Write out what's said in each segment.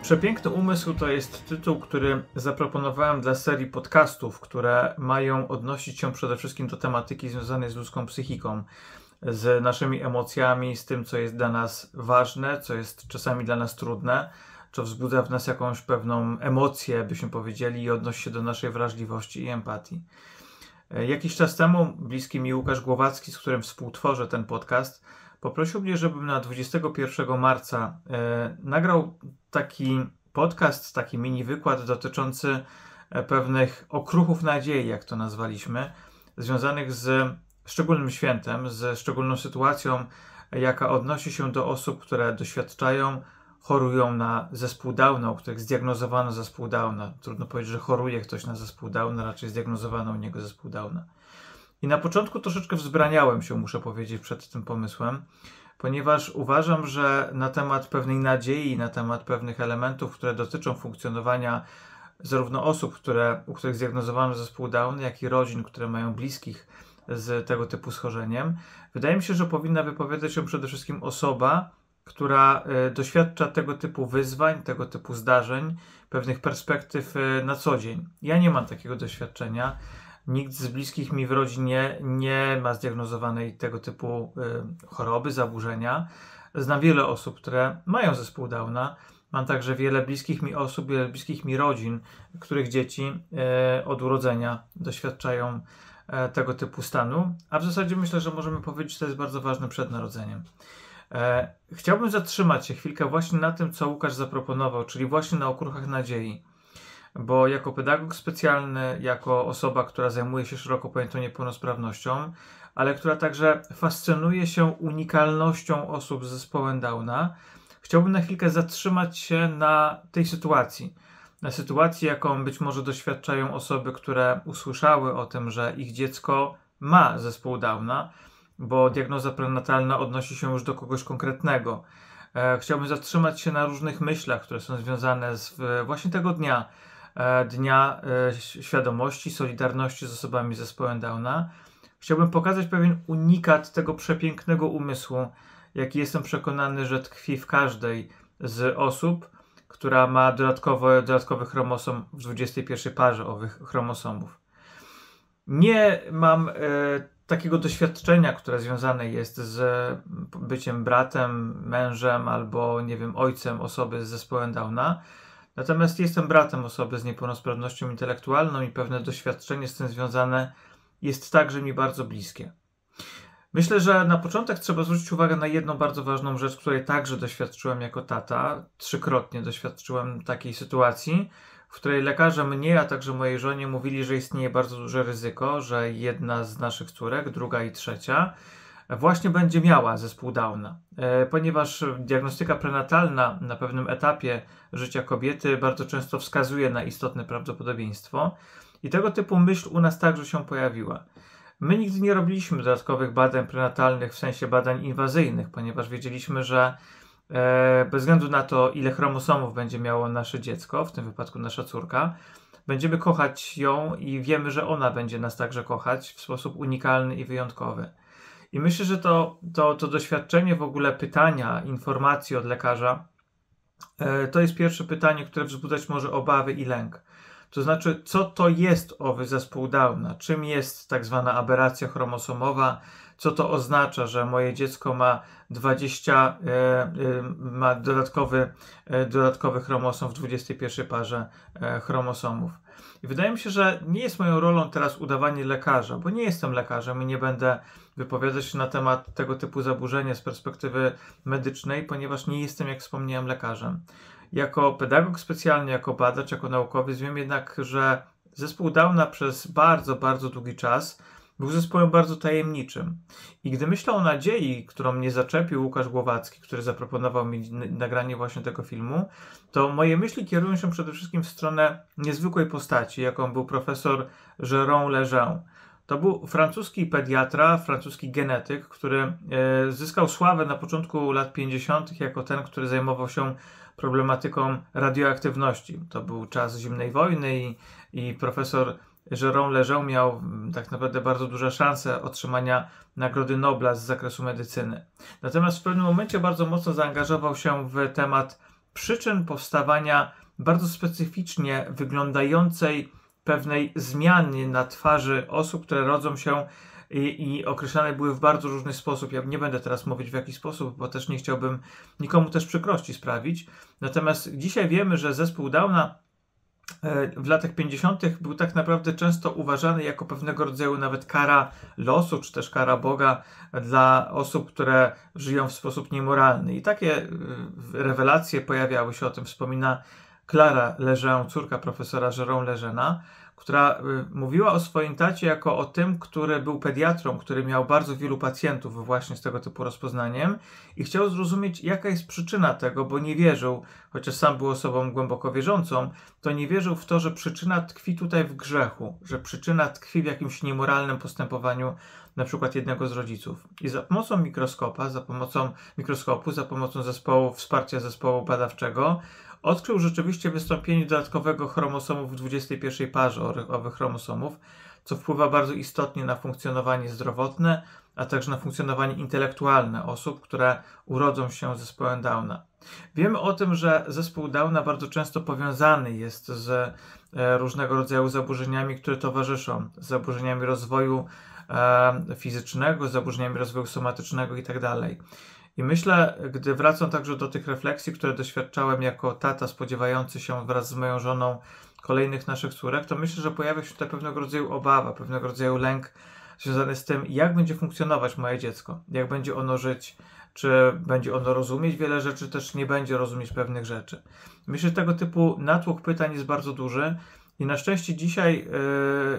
Przepiękny umysł to jest tytuł, który zaproponowałem dla serii podcastów, które mają odnosić się przede wszystkim do tematyki związanej z ludzką psychiką, z naszymi emocjami, z tym, co jest dla nas ważne, co jest czasami dla nas trudne, co wzbudza w nas jakąś pewną emocję, byśmy powiedzieli, i odnosi się do naszej wrażliwości i empatii. Jakiś czas temu bliski mi Łukasz Głowacki, z którym współtworzę ten podcast, poprosił mnie, żebym na 21 marca nagrał taki podcast, taki mini wykład dotyczący pewnych okruchów nadziei, jak to nazwaliśmy, związanych z szczególnym świętem, ze szczególną sytuacją, jaka odnosi się do osób, które doświadczają, chorują na zespół Downa, u których zdiagnozowano zespół Downa. Trudno powiedzieć, że choruje ktoś na zespół Downa, raczej zdiagnozowano u niego zespół Downa. I na początku troszeczkę wzbraniałem się, muszę powiedzieć, przed tym pomysłem, ponieważ uważam, że na temat pewnej nadziei, na temat pewnych elementów, które dotyczą funkcjonowania zarówno osób, u których zdiagnozowano zespół Down, jak i rodzin, które mają bliskich z tego typu schorzeniem, wydaje mi się, że powinna wypowiadać się przede wszystkim osoba, która doświadcza tego typu wyzwań, tego typu zdarzeń, pewnych perspektyw na co dzień. Ja nie mam takiego doświadczenia. Nikt z bliskich mi w rodzinie nie ma zdiagnozowanej tego typu choroby, zaburzenia. Znam wiele osób, które mają zespół Downa. Mam także wiele bliskich mi osób, wiele bliskich mi rodzin, których dzieci od urodzenia doświadczają tego typu stanu. A w zasadzie myślę, że możemy powiedzieć, że to jest bardzo ważne przed narodzeniem. Chciałbym zatrzymać się chwilkę właśnie na tym, co Łukasz zaproponował, czyli właśnie na okruchach nadziei. Bo jako pedagog specjalny, jako osoba, która zajmuje się szeroko pojętą niepełnosprawnością, ale która także fascynuje się unikalnością osób z zespołem Downa, chciałbym na chwilkę zatrzymać się na tej sytuacji. Na sytuacji, jaką być może doświadczają osoby, które usłyszały o tym, że ich dziecko ma zespół Downa, bo diagnoza prenatalna odnosi się już do kogoś konkretnego. Chciałbym zatrzymać się na różnych myślach, które są związane z właśnie tego dnia świadomości, solidarności z osobami z zespołem Downa. Chciałbym pokazać pewien unikat tego przepięknego umysłu, jaki jestem przekonany, że tkwi w każdej z osób, która ma dodatkowy chromosom w 21 parze owych chromosomów. Nie mam takiego doświadczenia, które związane jest z byciem bratem, mężem albo, nie wiem, ojcem osoby z zespołem Downa. Natomiast jestem bratem osoby z niepełnosprawnością intelektualną i pewne doświadczenie z tym związane jest także mi bardzo bliskie. Myślę, że na początek trzeba zwrócić uwagę na jedną bardzo ważną rzecz, której także doświadczyłem jako tata. 3-krotnie doświadczyłem takiej sytuacji, w której lekarze mnie, a także mojej żonie mówili, że istnieje bardzo duże ryzyko, że jedna z naszych córek, druga i trzecia, właśnie będzie miała zespół Downa, ponieważ diagnostyka prenatalna na pewnym etapie życia kobiety bardzo często wskazuje na istotne prawdopodobieństwo i tego typu myśl u nas także się pojawiła. My nigdy nie robiliśmy dodatkowych badań prenatalnych w sensie badań inwazyjnych, ponieważ wiedzieliśmy, że bez względu na to, ile chromosomów będzie miało nasze dziecko, w tym wypadku nasza córka, będziemy kochać ją i wiemy, że ona będzie nas także kochać w sposób unikalny i wyjątkowy. I myślę, że to doświadczenie w ogóle pytania, informacji od lekarza, to jest pierwsze pytanie, które wzbudzać może obawy i lęk. To znaczy, co to jest owy zespół Downa? Czym jest tak zwana aberracja chromosomowa? Co to oznacza, że moje dziecko ma ma dodatkowy chromosom w 21 parze chromosomów? I wydaje mi się, że nie jest moją rolą teraz udawanie lekarza, bo nie jestem lekarzem i nie będę wypowiadać się na temat tego typu zaburzenia z perspektywy medycznej, ponieważ nie jestem, jak wspomniałem, lekarzem. Jako pedagog specjalny, jako badacz, jako naukowiec wiem jednak, że zespół Downa przez bardzo, bardzo długi czas był zespołem bardzo tajemniczym. I gdy myślę o nadziei, którą mnie zaczepił Łukasz Głowacki, który zaproponował mi nagranie właśnie tego filmu, to moje myśli kierują się przede wszystkim w stronę niezwykłej postaci, jaką był profesor Jérôme Lejeune. To był francuski pediatra, francuski genetyk, który zyskał sławę na początku lat 50. jako ten, który zajmował się problematyką radioaktywności. To był czas zimnej wojny i profesor Jérôme Lejeune miał tak naprawdę bardzo duże szanse otrzymania Nagrody Nobla z zakresu medycyny. Natomiast w pewnym momencie bardzo mocno zaangażował się w temat przyczyn powstawania bardzo specyficznie wyglądającej pewnej zmiany na twarzy osób, które rodzą się i określane były w bardzo różny sposób. Ja nie będę teraz mówić w jaki sposób, bo też nie chciałbym nikomu też przykrości sprawić. Natomiast dzisiaj wiemy, że zespół Downa w latach 50. był tak naprawdę często uważany jako pewnego rodzaju nawet kara losu, czy też kara Boga dla osób, które żyją w sposób niemoralny. I takie rewelacje pojawiały się, o tym wspomina Clara Lejeune, córka profesora Jérôme Lejeuna, która mówiła o swoim tacie jako o tym, który był pediatrą, który miał bardzo wielu pacjentów właśnie z tego typu rozpoznaniem i chciał zrozumieć, jaka jest przyczyna tego, bo nie wierzył, chociaż sam był osobą głęboko wierzącą, to nie wierzył w to, że przyczyna tkwi tutaj w grzechu, że przyczyna tkwi w jakimś niemoralnym postępowaniu na przykład jednego z rodziców. I za pomocą mikroskopu, za pomocą wsparcia zespołu badawczego odkrył rzeczywiście wystąpienie dodatkowego chromosomu w 21 parze owych chromosomów, co wpływa bardzo istotnie na funkcjonowanie zdrowotne, a także na funkcjonowanie intelektualne osób, które urodzą się z zespołem Downa. Wiemy o tym, że zespół Downa bardzo często powiązany jest z różnego rodzaju zaburzeniami, które towarzyszą, z zaburzeniami rozwoju fizycznego, z zaburzeniami rozwoju somatycznego itd. I myślę, gdy wracam także do tych refleksji, które doświadczałem jako tata spodziewający się wraz z moją żoną kolejnych naszych córek, to myślę, że pojawia się tutaj pewnego rodzaju obawa, pewnego rodzaju lęk związany z tym, jak będzie funkcjonować moje dziecko, jak będzie ono żyć, czy będzie ono rozumieć wiele rzeczy, też nie będzie rozumieć pewnych rzeczy. Myślę, że tego typu natłok pytań jest bardzo duży i na szczęście dzisiaj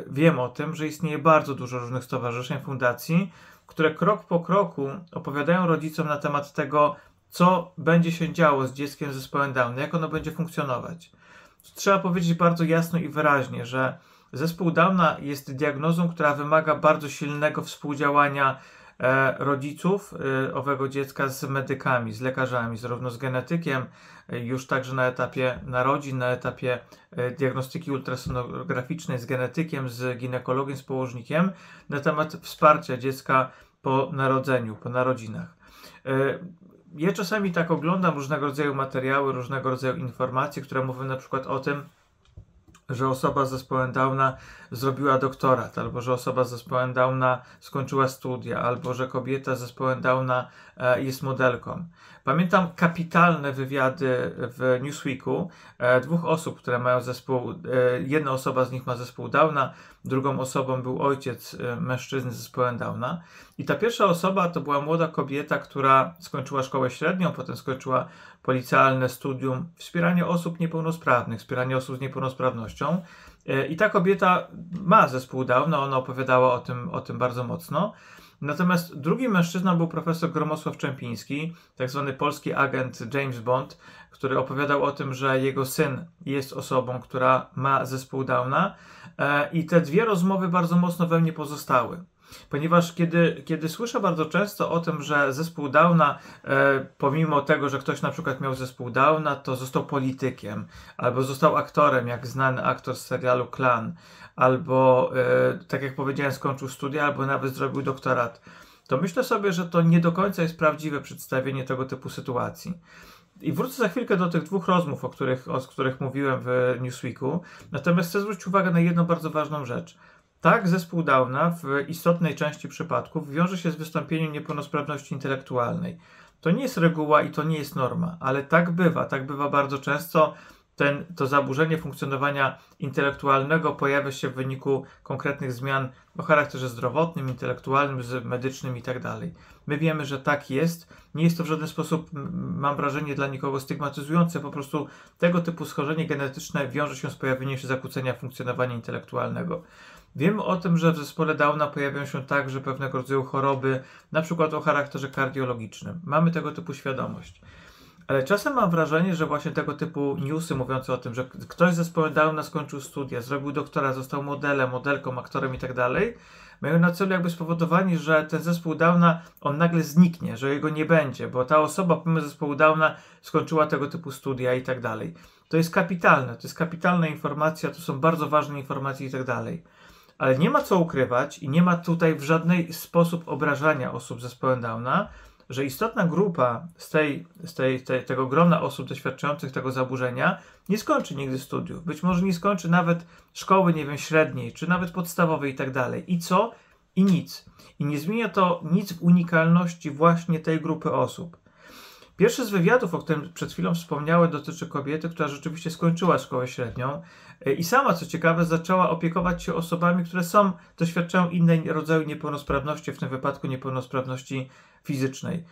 wiem o tym, że istnieje bardzo dużo różnych stowarzyszeń, fundacji, które krok po kroku opowiadają rodzicom na temat tego, co będzie się działo z dzieckiem z zespołem Downa, jak ono będzie funkcjonować. Trzeba powiedzieć bardzo jasno i wyraźnie, że zespół Downa jest diagnozą, która wymaga bardzo silnego współdziałania rodziców owego dziecka z medykami, z lekarzami, zarówno z genetykiem, już także na etapie narodzin, na etapie diagnostyki ultrasonograficznej, z genetykiem, z ginekologiem, z położnikiem, na temat wsparcia dziecka po narodzeniu, po narodzinach. Ja czasami tak oglądam różnego rodzaju materiały, różnego rodzaju informacje, które mówią na przykład o tym, że osoba z zespołem Downa zrobiła doktorat, albo że osoba z zespołem Downa skończyła studia, albo że kobieta z zespołem Downa jest modelką. Pamiętam kapitalne wywiady w Newsweeku dwóch osób, które mają zespół, jedna osoba z nich ma zespół Downa, drugą osobą był ojciec mężczyzny z zespołem Downa. I ta pierwsza osoba to była młoda kobieta, która skończyła szkołę średnią, potem skończyła policealne studium wspierania osób niepełnosprawnych, wspierania osób z niepełnosprawnością. I ta kobieta ma zespół Downa, ona opowiadała o tym bardzo mocno. Natomiast drugim mężczyzną był profesor Gromosław Czempiński, tak zwany polski agent James Bond, który opowiadał o tym, że jego syn jest osobą, która ma zespół Downa i te dwie rozmowy bardzo mocno we mnie pozostały. Ponieważ kiedy słyszę bardzo często o tym, że zespół Downa, pomimo tego, że ktoś na przykład miał zespół Downa, to został politykiem, albo został aktorem, jak znany aktor z serialu Klan, albo, tak jak powiedziałem, skończył studia, albo nawet zrobił doktorat, to myślę sobie, że to nie do końca jest prawdziwe przedstawienie tego typu sytuacji. I wrócę za chwilkę do tych dwóch rozmów, o których mówiłem w Newsweeku, natomiast chcę zwrócić uwagę na jedną bardzo ważną rzecz. Tak, zespół Downa w istotnej części przypadków wiąże się z wystąpieniem niepełnosprawności intelektualnej. To nie jest reguła i to nie jest norma, ale tak bywa bardzo często. To zaburzenie funkcjonowania intelektualnego pojawia się w wyniku konkretnych zmian o charakterze zdrowotnym, intelektualnym, medycznym itd. My wiemy, że tak jest. Nie jest to w żaden sposób, mam wrażenie, dla nikogo stygmatyzujące. Po prostu tego typu schorzenie genetyczne wiąże się z pojawieniem się zakłócenia funkcjonowania intelektualnego. Wiemy o tym, że w zespole Downa pojawiają się także pewnego rodzaju choroby, na przykład o charakterze kardiologicznym. Mamy tego typu świadomość. Ale czasem mam wrażenie, że właśnie tego typu newsy mówiące o tym, że ktoś z zespołem Downa skończył studia, zrobił doktorat, został modelem, modelką, aktorem i tak dalej, mają na celu jakby spowodowanie, że ten zespół Downa, on nagle zniknie, że jego nie będzie, bo ta osoba pomimo zespołu Downa skończyła tego typu studia i tak dalej. To jest kapitalne, to jest kapitalna informacja, to są bardzo ważne informacje i tak dalej. Ale nie ma co ukrywać i nie ma tutaj w żaden sposób obrażania osób z zespołem Downa, że istotna grupa tego grona osób doświadczających tego zaburzenia nie skończy nigdy studiów. Być może nie skończy nawet szkoły, nie wiem, średniej, czy nawet podstawowej i tak dalej. I co? I nic. I nie zmienia to nic w unikalności właśnie tej grupy osób. Pierwszy z wywiadów, o którym przed chwilą wspomniałem, dotyczy kobiety, która rzeczywiście skończyła szkołę średnią i sama, co ciekawe, zaczęła opiekować się osobami, które doświadczają innej rodzaju niepełnosprawności, w tym wypadku niepełnosprawności fizycznej.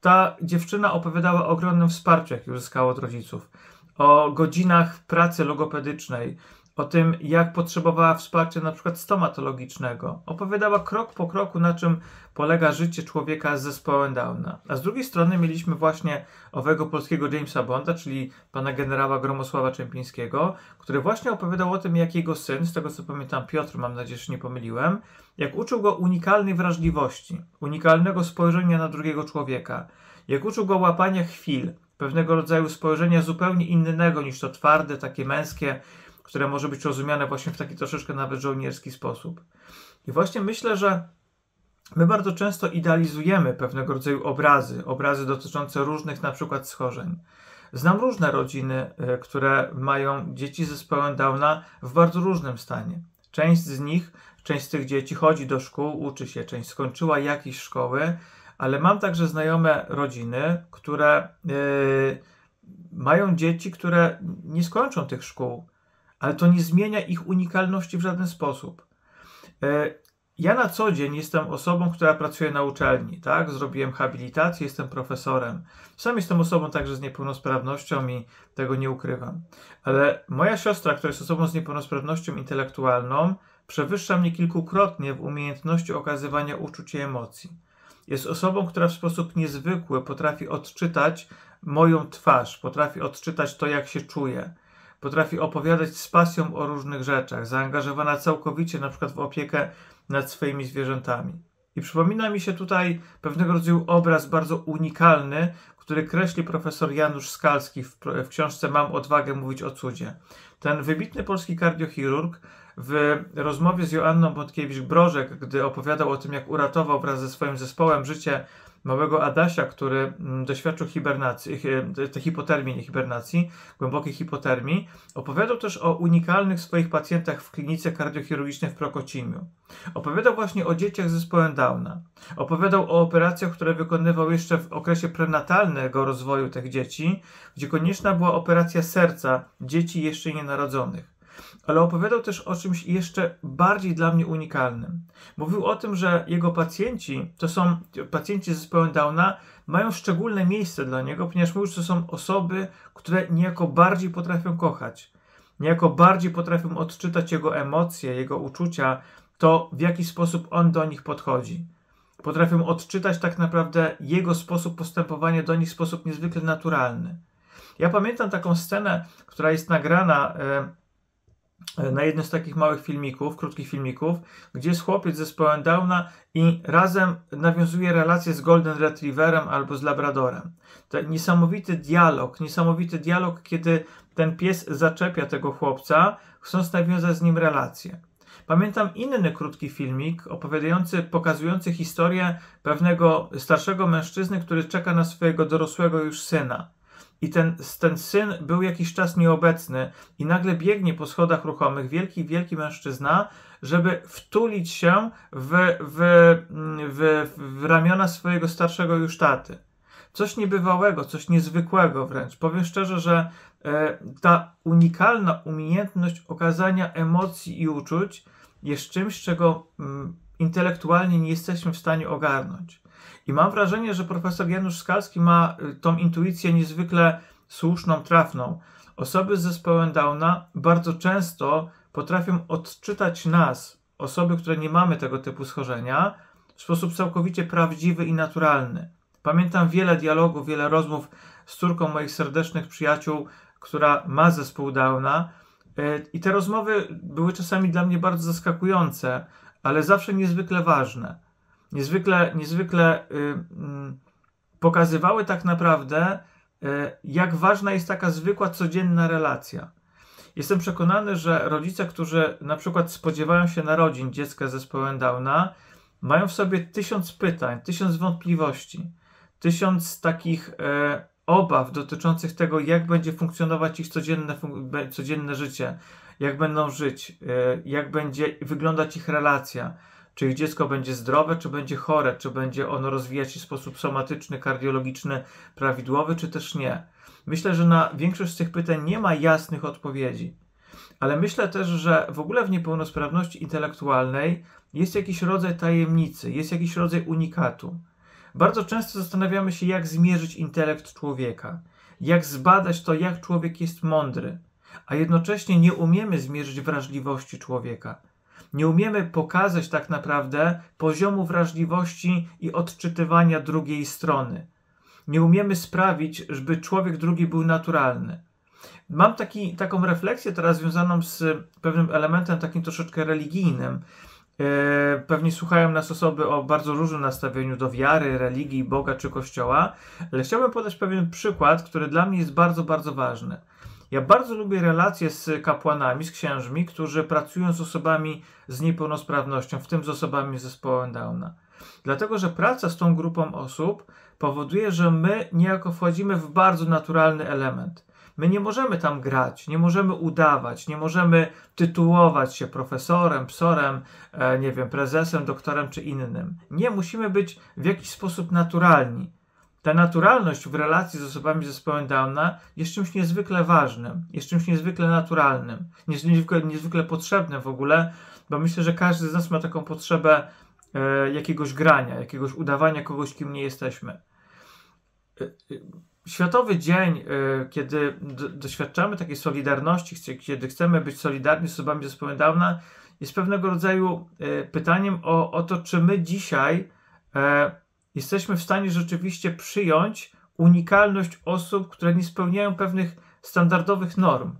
Ta dziewczyna opowiadała o ogromnym wsparciu, jakie uzyskała od rodziców, o godzinach pracy logopedycznej, o tym, jak potrzebowała wsparcia na przykład stomatologicznego. Opowiadała krok po kroku, na czym polega życie człowieka z zespołem Downa. A z drugiej strony mieliśmy właśnie owego polskiego Jamesa Bonda, czyli pana generała Gromosława Czempińskiego, który właśnie opowiadał o tym, jak jego syn, z tego co pamiętam Piotr, mam nadzieję, że nie pomyliłem, jak uczył go unikalnej wrażliwości, unikalnego spojrzenia na drugiego człowieka, jak uczył go łapania chwil, pewnego rodzaju spojrzenia zupełnie innego niż to twarde, takie męskie, które może być rozumiane właśnie w taki troszeczkę nawet żołnierski sposób. I właśnie myślę, że my bardzo często idealizujemy pewnego rodzaju obrazy dotyczące różnych na przykład schorzeń. Znam różne rodziny, które mają dzieci z zespołem Downa w bardzo różnym stanie. Część z tych dzieci chodzi do szkół, uczy się, część skończyła jakieś szkoły, ale mam także znajome rodziny, które mają dzieci, które nie skończą tych szkół, ale to nie zmienia ich unikalności w żaden sposób. Ja na co dzień jestem osobą, która pracuje na uczelni, tak? Zrobiłem habilitację, jestem profesorem. Sam jestem osobą także z niepełnosprawnością i tego nie ukrywam. Ale moja siostra, która jest osobą z niepełnosprawnością intelektualną, przewyższa mnie kilkukrotnie w umiejętności okazywania uczuć i emocji. Jest osobą, która w sposób niezwykły potrafi odczytać moją twarz, potrafi odczytać to, jak się czuję. Potrafi opowiadać z pasją o różnych rzeczach, zaangażowana całkowicie na przykład w opiekę nad swoimi zwierzętami. I przypomina mi się tutaj pewnego rodzaju obraz bardzo unikalny, który kreśli profesor Janusz Skalski w książce Mam odwagę mówić o cudzie. Ten wybitny polski kardiochirurg w rozmowie z Joanną Bątkiewicz-Brożek, gdy opowiadał o tym, jak uratował wraz ze swoim zespołem życie małego Adasia, który doświadczył głębokiej hipotermii, opowiadał też o unikalnych swoich pacjentach w klinice kardiochirurgicznej w Prokocimiu. Opowiadał właśnie o dzieciach z zespołem Downa. Opowiadał o operacjach, które wykonywał jeszcze w okresie prenatalnego rozwoju tych dzieci, gdzie konieczna była operacja serca dzieci jeszcze nienarodzonych. Ale opowiadał też o czymś jeszcze bardziej dla mnie unikalnym. Mówił o tym, że jego pacjenci, to są pacjenci z zespołem Downa, mają szczególne miejsce dla niego, ponieważ mówił, że to są osoby, które niejako bardziej potrafią kochać, niejako bardziej potrafią odczytać jego emocje, jego uczucia, to w jaki sposób on do nich podchodzi. Potrafią odczytać tak naprawdę jego sposób postępowania do nich w sposób niezwykle naturalny. Ja pamiętam taką scenę, która jest nagrana na jednym z takich małych filmików, krótkich filmików, gdzie jest chłopiec z zespołem Downa i razem nawiązuje relację z Golden Retrieverem albo z Labradorem. To niesamowity dialog, kiedy ten pies zaczepia tego chłopca, chcąc nawiązać z nim relację. Pamiętam inny krótki filmik pokazujący historię pewnego starszego mężczyzny, który czeka na swojego dorosłego już syna. I ten syn był jakiś czas nieobecny i nagle biegnie po schodach ruchomych wielki mężczyzna, żeby wtulić się w ramiona swojego starszego już taty. Coś niebywałego, coś niezwykłego wręcz. Powiem szczerze, że ta unikalna umiejętność okazania emocji i uczuć jest czymś, czego intelektualnie nie jesteśmy w stanie ogarnąć. I mam wrażenie, że profesor Janusz Skalski ma tą intuicję niezwykle słuszną, trafną. Osoby z zespołem Downa bardzo często potrafią odczytać nas, osoby, które nie mamy tego typu schorzenia, w sposób całkowicie prawdziwy i naturalny. Pamiętam wiele dialogów, wiele rozmów z córką moich serdecznych przyjaciół, która ma zespół Downa, i te rozmowy były czasami dla mnie bardzo zaskakujące, ale zawsze niezwykle ważne. Niezwykle pokazywały tak naprawdę, jak ważna jest taka zwykła, codzienna relacja. Jestem przekonany, że rodzice, którzy na przykład spodziewają się narodzin dziecka z zespołem Downa, mają w sobie 1000 pytań, 1000 wątpliwości, 1000 takich obaw dotyczących tego, jak będzie funkcjonować ich codzienne życie, jak będą żyć, jak będzie wyglądać ich relacja, czy ich dziecko będzie zdrowe, czy będzie chore, czy będzie ono rozwijać się w sposób somatyczny, kardiologiczny, prawidłowy, czy też nie. Myślę, że na większość z tych pytań nie ma jasnych odpowiedzi. Ale myślę też, że w ogóle w niepełnosprawności intelektualnej jest jakiś rodzaj tajemnicy, jest jakiś rodzaj unikatu. Bardzo często zastanawiamy się, jak zmierzyć intelekt człowieka, jak zbadać to, jak człowiek jest mądry, a jednocześnie nie umiemy zmierzyć wrażliwości człowieka. Nie umiemy pokazać tak naprawdę poziomu wrażliwości i odczytywania drugiej strony. Nie umiemy sprawić, żeby człowiek drugi był naturalny. Mam taką refleksję teraz związaną z pewnym elementem takim troszeczkę religijnym. Pewnie słuchają nas osoby o bardzo różnym nastawieniu do wiary, religii, Boga czy Kościoła, ale chciałbym podać pewien przykład, który dla mnie jest bardzo, bardzo ważny. Ja bardzo lubię relacje z kapłanami, z księżmi, którzy pracują z osobami z niepełnosprawnością, w tym z osobami z zespołem Downa. Dlatego, że praca z tą grupą osób powoduje, że my niejako wchodzimy w bardzo naturalny element. My nie możemy tam grać, nie możemy udawać, nie możemy tytułować się profesorem, psorem, nie wiem, prezesem, doktorem czy innym. Nie, musimy być w jakiś sposób naturalni. Ta naturalność w relacji z osobami z zespołem Downa jest czymś niezwykle ważnym, jest czymś niezwykle naturalnym, niezwykle potrzebnym w ogóle, bo myślę, że każdy z nas ma taką potrzebę jakiegoś grania, jakiegoś udawania kogoś, kim nie jesteśmy. Światowy dzień, kiedy doświadczamy takiej solidarności, kiedy chcemy być solidarni z osobami z zespołem Downa, jest pewnego rodzaju pytaniem o to, czy my dzisiaj jesteśmy w stanie rzeczywiście przyjąć unikalność osób, które nie spełniają pewnych standardowych norm.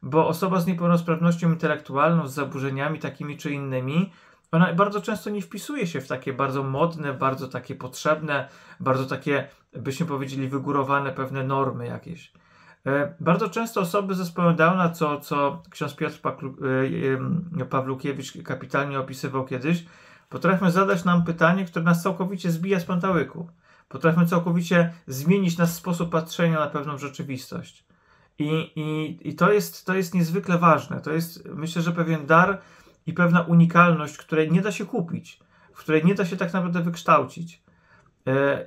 Bo osoba z niepełnosprawnością intelektualną, z zaburzeniami takimi czy innymi, ona bardzo często nie wpisuje się w takie bardzo modne, bardzo takie potrzebne, bardzo takie, byśmy powiedzieli, wygórowane pewne normy jakieś. Bardzo często osoby z zespołem Downa, co ksiądz Piotr Pawlukiewicz kapitalnie opisywał kiedyś, potrafią zadać nam pytanie, które nas całkowicie zbija z pantałyku. Potrafią całkowicie zmienić nasz sposób patrzenia na pewną rzeczywistość. I to jest niezwykle ważne. To jest, myślę, że pewien dar i pewna unikalność, której nie da się kupić, w której nie da się tak naprawdę wykształcić.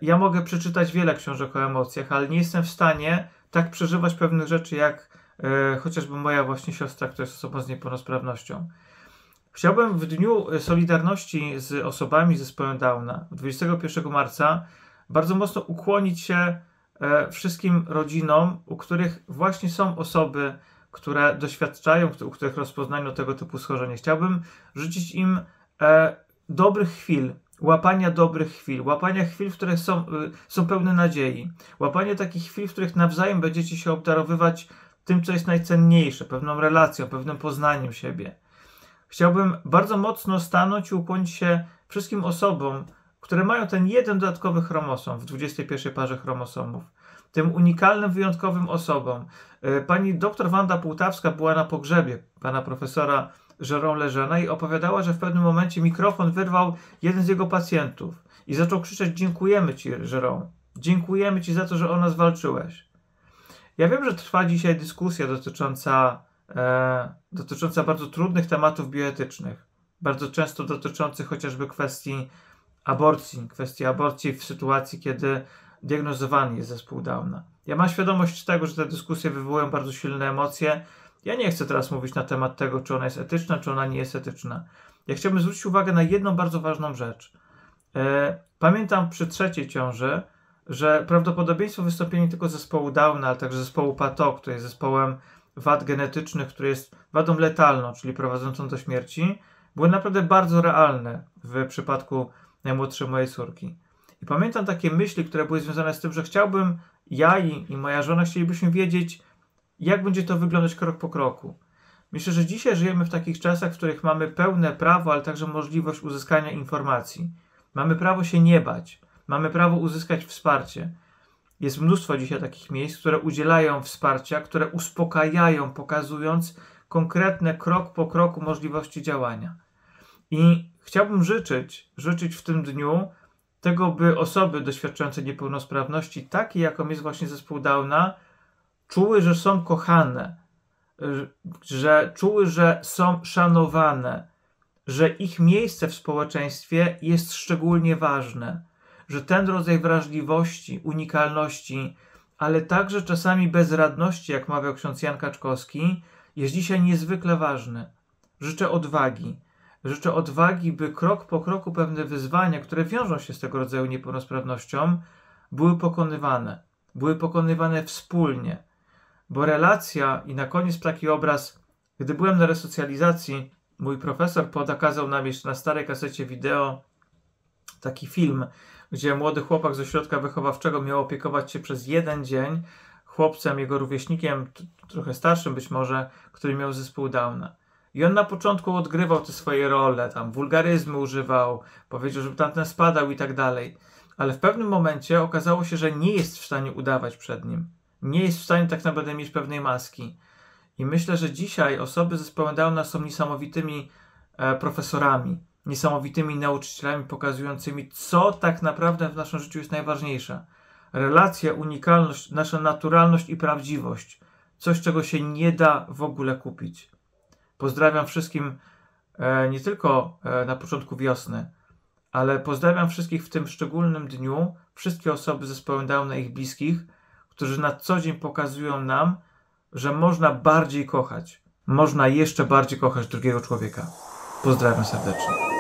Ja mogę przeczytać wiele książek o emocjach, ale nie jestem w stanie tak przeżywać pewnych rzeczy, jak chociażby moja właśnie siostra, która jest osobą z niepełnosprawnością. Chciałbym w Dniu Solidarności z osobami z zespołem Downa 21 marca bardzo mocno ukłonić się wszystkim rodzinom, u których właśnie są osoby, które doświadczają, u których rozpoznano tego typu schorzenie. Chciałbym życzyć im dobrych chwil, łapania chwil, w których są pełne nadziei, łapania takich chwil, w których nawzajem będziecie się obdarowywać tym, co jest najcenniejsze, pewną relacją, pewnym poznaniem siebie. Chciałbym bardzo mocno stanąć i ukłonić się wszystkim osobom, które mają ten jeden dodatkowy chromosom w 21 parze chromosomów. Tym unikalnym, wyjątkowym osobom. Pani dr Wanda Półtawska była na pogrzebie pana profesora Jérôme Lejeuna i opowiadała, że w pewnym momencie mikrofon wyrwał jeden z jego pacjentów i zaczął krzyczeć: dziękujemy ci, Jérôme. Dziękujemy ci za to, że o nas walczyłeś. Ja wiem, że trwa dzisiaj dyskusja dotycząca bardzo trudnych tematów bioetycznych, bardzo często dotyczących chociażby kwestii aborcji w sytuacji, kiedy diagnozowany jest zespół Downa. Ja mam świadomość tego, że te dyskusje wywołują bardzo silne emocje. Ja nie chcę teraz mówić na temat tego, czy ona jest etyczna, czy ona nie jest etyczna. Ja chciałbym zwrócić uwagę na jedną bardzo ważną rzecz. Pamiętam przy trzeciej ciąży, że prawdopodobieństwo wystąpienia nie tylko zespołu Downa, ale także zespołu PATO, który jest zespołem wad genetycznych, który jest wadą letalną, czyli prowadzącą do śmierci, były naprawdę bardzo realne w przypadku najmłodszej mojej córki. I pamiętam takie myśli, które były związane z tym, że chciałbym, ja i moja żona chcielibyśmy wiedzieć, jak będzie to wyglądać krok po kroku. Myślę, że dzisiaj żyjemy w takich czasach, w których mamy pełne prawo, ale także możliwość uzyskania informacji. Mamy prawo się nie bać. Mamy prawo uzyskać wsparcie. Jest mnóstwo dzisiaj takich miejsc, które udzielają wsparcia, które uspokajają, pokazując konkretne krok po kroku możliwości działania. I chciałbym życzyć w tym dniu tego, by osoby doświadczające niepełnosprawności, takie jaką jest właśnie zespół Downa, czuły, że są kochane, że czuły, że są szanowane, że ich miejsce w społeczeństwie jest szczególnie ważne, że ten rodzaj wrażliwości, unikalności, ale także czasami bezradności, jak mawiał ksiądz Jan Kaczkowski, jest dzisiaj niezwykle ważny. Życzę odwagi. Życzę odwagi, by krok po kroku pewne wyzwania, które wiążą się z tego rodzaju niepełnosprawnością, były pokonywane. Były pokonywane wspólnie. Bo relacja, i na koniec taki obraz, gdy byłem na resocjalizacji, mój profesor pokazał nam jeszcze na starej kasecie wideo taki film, gdzie młody chłopak z ośrodka wychowawczego miał opiekować się przez 1 dzień chłopcem, jego rówieśnikiem, trochę starszym być może, który miał zespół Downa. I on na początku odgrywał te swoje role, tam wulgaryzmy używał, powiedział, żeby tamten spadał i tak dalej. Ale w pewnym momencie okazało się, że nie jest w stanie udawać przed nim. Nie jest w stanie tak naprawdę mieć pewnej maski. I myślę, że dzisiaj osoby z zespołem Downa są niesamowitymi profesorami, niesamowitymi nauczycielami pokazującymi, co tak naprawdę w naszym życiu jest najważniejsze. Relacja, unikalność, nasza naturalność i prawdziwość. Coś, czego się nie da w ogóle kupić. Pozdrawiam wszystkim nie tylko na początku wiosny, ale pozdrawiam wszystkich w tym szczególnym dniu, wszystkie osoby z zespołem Downa i ich bliskich, którzy na co dzień pokazują nam, że można bardziej kochać. Można jeszcze bardziej kochać drugiego człowieka. Pozdrawiam serdecznie.